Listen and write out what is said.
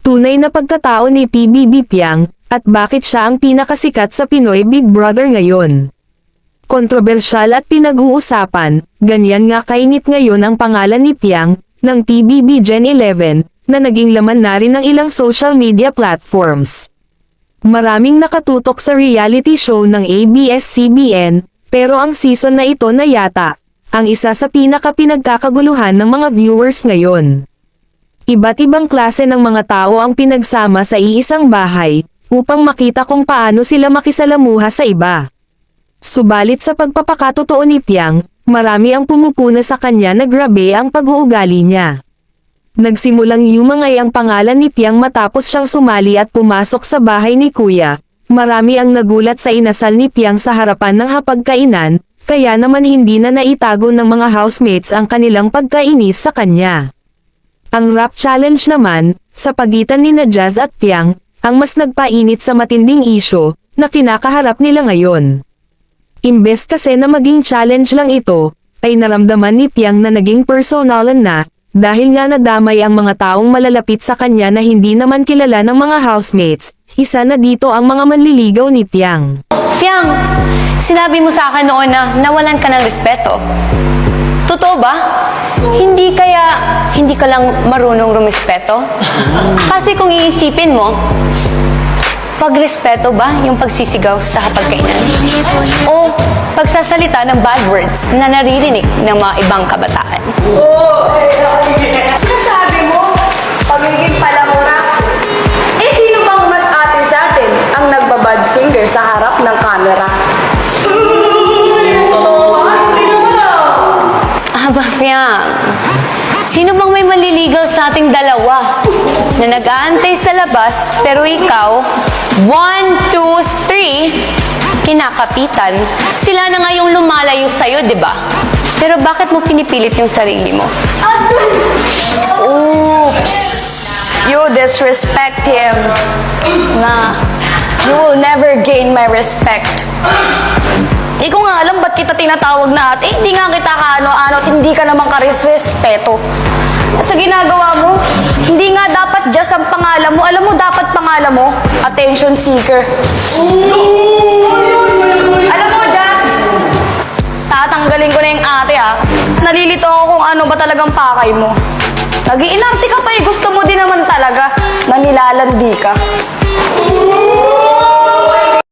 tunay na pagkatao ni PBB Piang, at bakit siya ang pinakasikat sa Pinoy Big Brother ngayon. Kontrobersyal at pinag-uusapan, ganyan nga kainit ngayon ang pangalan ni Piang, ng PBB Gen 11, na naging laman na rin ng ilang social media platforms. Maraming nakatutok sa reality show ng ABS-CBN, pero ang season na ito na yata, ang isa sa pinaka-pinagkakaguluhan ng mga viewers ngayon. Iba't ibang klase ng mga tao ang pinagsama sa iisang bahay, upang makita kung paano sila makisalamuha sa iba. Subalit sa pagpapakatotoo ni Piang, marami ang pumupuna sa kanya na grabe ang pag-uugali niya. Nagsimulang yumangay ang pangalan ni Piang matapos siyang sumali at pumasok sa bahay ni Kuya. Marami ang nagulat sa inasal ni Piang sa harapan ng hapagkainan, kaya naman hindi na naitago ng mga housemates ang kanilang pagkainis sa kanya. Ang rap challenge naman, sa pagitan ni Jazz at Piang, ang mas nagpainit sa matinding isyo, na kinakaharap nila ngayon. Imbes kasi na maging challenge lang ito, ay naramdaman ni Piang na naging personalan na, dahil nga nadamay ang mga taong malalapit sa kanya na hindi naman kilala ng mga housemates, isa na dito ang mga manliligaw ni Piang. Piang, sinabi mo sa akin noon na nawalan ka ng respeto. Totoo ba? Hindi ka lang marunong rumispeto? Kasi kung iisipin mo, pagrespeto ba yung pagsisigaw sa hapagkainan? O pagsasalita ng bad words na naririnig ng mga ibang kabataan? Sabi mo, pagiging palamura. Eh, sino bang mas ate sa atin ang nagbabad finger sa harap ng camera? Aba, Piang, sino bang may manliligaw sa ating dalawa na nag-aantay sa labas pero ikaw, 1, 2, 3, kinakapitan, sila na nga yung lumalayo sa'yo, di ba? Pero bakit mo pinipilit yung sarili mo? Oops! You disrespect him. Na, you will never gain my respect. Di ko nga alam ba't kita tinatawag na ate. Hindi nga kita kaano-ano at hindi ka naman karisrespeto. Sa ginagawa mo, hindi nga dapat just ang pangalan mo. Alam mo, dapat pangalan mo, attention seeker. Alam mo, Jazz, tatanggalin ko na yung ate ha. Nalilito ako kung ano ba talagang pakay mo. Nag-iinarte ka pa eh. Gusto mo din naman talaga na nilalandi ka.